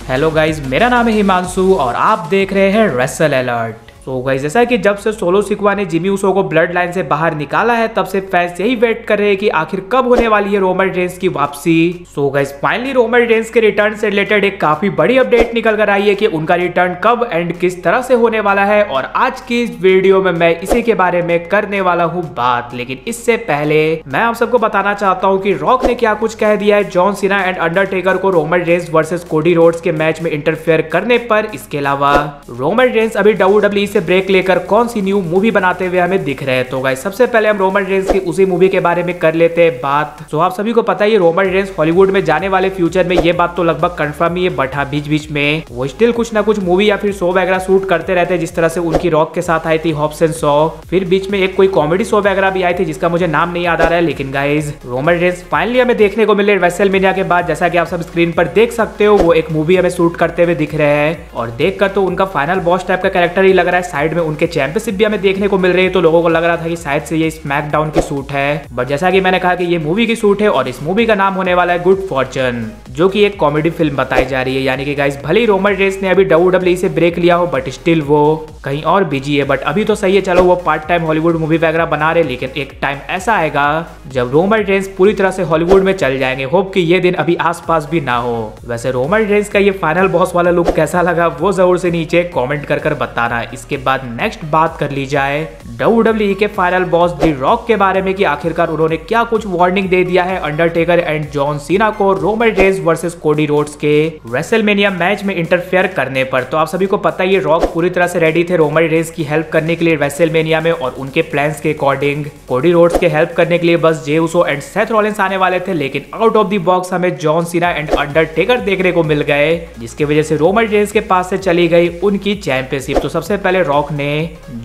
Hello guys, मेरा नाम है हिमांशु और आप देख रहे हैं रेसल अलर्ट। तो गाइस, जैसा कि जब से सोलो सिक्वा ने जिमी ऊसो को ब्लड लाइन से बाहर निकाला है तब से फैंस यही वेट कर रहे हैं कि आखिर कब होने वाली है रोमन रेंस की वापसी। So guys, finally Roman Reigns के रिटर्न से रिलेटेड एक काफी बड़ी अपडेट निकल कर आई है कि उनका रिटर्न कब एंड किस तरह से होने वाला है, और आज की इस वीडियो में मैं इसी के बारे में करने वाला हूँ बात। लेकिन इससे पहले मैं आप सबको बताना चाहता हूँ कि रॉक ने क्या कुछ कह दिया है जॉन सीना एंड अंडरटेकर को Roman Reigns versus Cody Rhodes के मैच में इंटरफेयर करने पर। इसके अलावा रोमन रेंस अभी WWE से ब्रेक लेकर कौन सी न्यू मूवी बनाते हुए हमें दिख रहे हैं। तो गाइस, सबसे पहले हम रोमन रेंस की उसी मूवी के बारे में कर लेते हैं बात। तो आप सभी को पता है रोमन रेंस हॉलीवुड में जाने वाले फ्यूचर में, ये बात तो लगभग कंफर्म ही है, बट हाँ बीच बीच में वो स्टिल कुछ ना कुछ मूवी या फिर शो वगैरह शूट करते रहते हैं, जिस तरह से उनकी रॉक के साथ आई थी हॉब्स एंड शॉ। फिर बीच में एक कोई कॉमेडी शो वगैरह भी आई थी जिसका मुझे नाम नहीं याद आ रहा है। लेकिन गाइस, रोमन रेंस फाइनली हमें देखने को मिले रेसलमेनिया के बाद। जैसा कि आप सब स्क्रीन पर देख सकते हो, वो एक मूवी हमें शूट करते हुए दिख रहे हैं और देखकर तो उनका फाइनल बॉस टाइप का कैरेक्टर ही लग रहा है। साइड में उनके चैंपियनशिप भी हमें देखने को मिल रही है, तो लोगों को लग रहा था कि शायद से ये स्मैकडाउन की शूट है, बट जैसा कि मैंने कहा कि ये मूवी की शूट है और इस मूवी का नाम होने वाला है गुड फॉर्चून, जो कि एक कॉमेडी फिल्म बताई जा रही है। यानी कि गाइस, भले ही रोमन रेंस ने अभी WWE से ब्रेक लिया हो, बट स्टिल वो कहीं और बिजी है। बट अभी तो सही है, चलो वो पार्ट टाइम हॉलीवुड मूवी वगैरह बना रहे, लेकिन एक टाइम ऐसा आएगा जब रोमन रेंस पूरी तरह से हॉलीवुड में चल जाएंगे। होप कि ये दिन अभी आसपास भी ना हो। वैसे रोमन रेंस का ये फाइनल बॉस वाला लुक कैसा लगा वो जरूर से नीचे कमेंट कर बताना। इसके बाद नेक्स्ट बात कर ली जाए WWE के फाइनल बॉस दी रॉक के बारे में कि आखिरकार उन्होंने क्या कुछ वार्निंग दे दिया है अंडरटेकर एंड जॉन सीना को Roman Reigns versus Cody Rhodes के रेसलमेनिया मैच में इंटरफेयर करने पर। तो आप सभी को पता है रॉक पूरी तरह से रेडी थे रोमन रेंस की हेल्प करने के लिए रेसलमेनिया में, और उनके प्लान्स के अकॉर्डिंग कोडी रोड्स के हेल्प करने के लिए बस Jey Uso and Seth Rollins आने वाले थे। लेकिन आउट ऑफ द बॉक्स हमें जॉन सीना एंड अंडरटेकर देखने को मिल गए, जिसकी वजह से रोमन रेंस के पास से चली गई उनकी चैंपियनशिप। तो सबसे पहले रॉक ने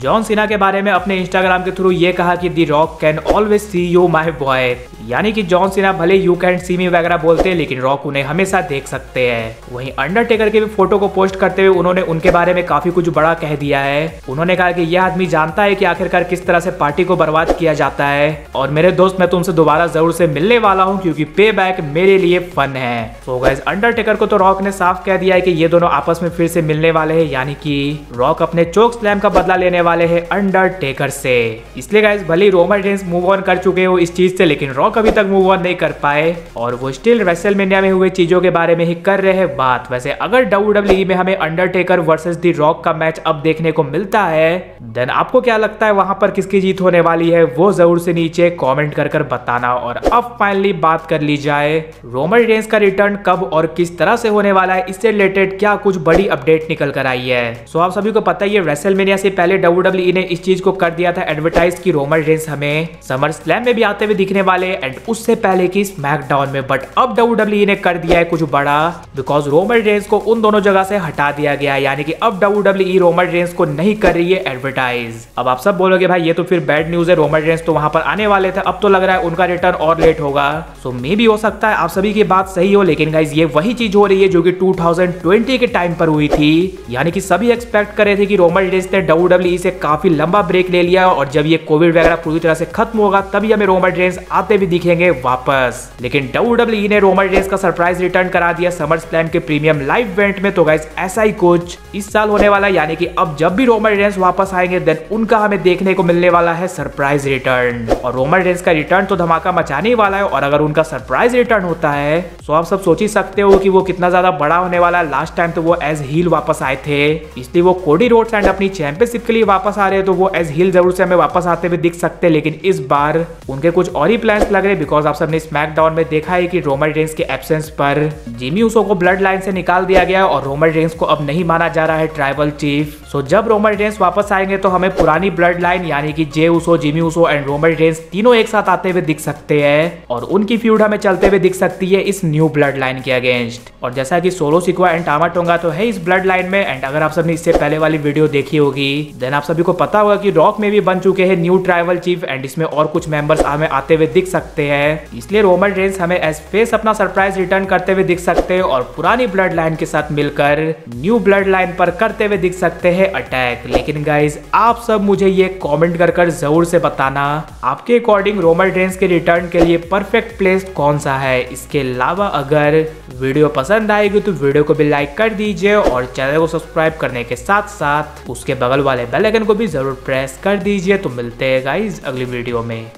जॉन सीना के बारे में अपने इंस्टाग्राम के थ्रू ये कहा कि the rock can always see you my boy, यानी कि जॉन सीना भले यू कैन सी मी वगैरह बोलते हैं, लेकिन रॉक उन्हें हमेशा देख सकते हैं। वहीं अंडरटेकर के भी फोटो को पोस्ट करते हुए उन्होंने उनके बारे में काफी कुछ बड़ा कह दिया है। उन्होंने कहा कि यह आदमी जानता है कि आखिरकार किस तरह से पार्टी को बर्बाद किया जाता है, और मेरे दोस्त मैं तुमसे दोबारा जरूर से मिलने वाला हूँ क्योंकि पे बैक मेरे लिए फन है। तो गाइस, अंडरटेकर को तो रॉक ने साफ कह दिया है कि ये दोनों आपस में फिर से मिलने वाले हैं, यानी कि रॉक अपने चोक स्लैम का बदला लेने वाले हैं अंडरटेकर से। इसलिए गाइस, भले रोमन रेंस मूव ऑन कर चुके हो इस चीज से, लेकिन रॉक अभी तक मूव ऑन नहीं कर पाए और वो स्टिल रेसलमेनिया में हुए चीजों के बारे में ही कर रहे हैं बात। वैसे अगर WWE में हमें अंडरटेकर वर्सेस दी रॉक का मैच अब देखने को मिलता है, देन आपको क्या लगता है वहां पर किसकी जीत होने वाली है वो जरूर से नीचे कमेंट कर बताना। और अब फाइनली बात कर ली जाए रोमन रेंस का रिटर्न कब और किस तरह से होने वाला है, इससे रिलेटेड क्या कुछ बड़ी अपडेट निकल कर आई है। सो आप सभी को पता है रेसलमेनिया से पहले WWE ने इस चीज को कर दिया था एडवर्टाइज की रोमन रेंस हमें समर स्लैम में भी आते हुए दिखने वाले एंड उससे पहले की स्मैकडाउन में। बट अब WWE ने कर दिया है कुछ बड़ा, बिकॉज रोमन रेंस को उन दोनों जगह से हटा दिया गया है, यानी कि अब WWE रोमन रेंस को नहीं कर रही है एडवर्टाइज। अब आप सब बोलोगे भाई ये तो फिर बैड न्यूज है, रोमन रेंस तो वहां पर आने वाले थे, अब तो लग रहा है उनका रिटर्न और लेट होगा। सो मे भी हो सकता है आप सभी की बात सही हो, लेकिन गाइस ये वही चीज हो रही है जो कि 2020 के टाइम पर हुई थी। यानी कि सभी एक्सपेक्ट कर रहे थे कि रोमन रेंस ने WWE से काफी लंबा ब्रेक ले लिया और जब ये कोविड वगैरह पूरी तरह से खत्म होगा तभी हमें रोमन रेंस आते भी दिखेंगे वापस। लेकिन WWE ने रोमन रेंस का सरप्राइज रिटर्न करा दिया समर स्लैम के प्रीमियम लाइव इवेंट में। तो गाइस, ऐसा ही कुछ इस साल होने वाला है, यानी कि अब जब भी रोमन रेंस वापस आएंगे देन उनका हमें देखने को मिलने वाला है सरप्राइज रिटर्न। और रोमन रेंस का रिटर्न तो धमाका मचाने वाला है, और अगर उनका सरप्राइज रिटर्न होता है तो आप सब सोच ही सकते हो कि वो कितना ज्यादा बड़ा होने वाला है। लास्ट टाइम तो वो एज हील वापस आए थे, इसलिए वो कोडी रोड्स एंड अपनी चैंपियनशिप के लिए वापस आ रहे हैं, तो वो एज हील जरूर से हमें वापस आते हुए दिख सकते हैं। लेकिन इस बार उनके कुछ और ही प्लान्स लग रहे, बिकॉज आप सबने स्मैकडाउन में देखा है कि रोमन रेंस के एब्सेंस पर जिमी ऊसो को ब्लड लाइन से निकाल दिया गया और रोमन रेंस को अब नहीं माना जा रहा है ट्राइबल चीफ। सो जब रोमन रेंस वापस आएंगे तो हमें पुरानी ब्लड लाइन यानी कि J Uso, Jimmy Uso and Roman Reigns तीनों एक साथ आते हुए दिख सकते हैं, और उनकी फ्यूड हमें चलते हुए दिख सकती है इस न्यू ब्लड लाइन के अगेंस्ट। और जैसा कि सोलो सिक्वा एंड टामा टोंगा तो है इस ब्लड लाइन में, एंड अगर आप सबने इससे पहले वाली वीडियो देखी होगी। देन आप सभी को पता होगा कि रॉक में भी बन चुके हैं न्यू ट्राइबल चीफ एंड इसमें और कुछ मेंबर्स हमें आते हुए दिख सकते हैं। इसलिए रोमन रेंस हमें एज फेस अपना सरप्राइज रिटर्न करते हुए दिख सकते हैं और पुरानी ब्लड लाइन के साथ मिलकर न्यू ब्लड लाइन पर करते हुए दिख सकते हैं अटैक। लेकिन गाइज आप सब मुझे ये कमेंट कर जरूर से बताना आपके अकॉर्डिंग रोमन रेंस के रिटर्न के लिए परफेक्ट प्लेस कौन सा है। इसके अलावा अगर वीडियो पसंद आएगी तो वीडियो को भी लाइक कर दीजिए और चैनल को सब्सक्राइब करने के साथ साथ उसके बगल वाले बेल आइकन को भी जरूर प्रेस कर दीजिए। तो मिलते हैं गाइज अगली वीडियो में।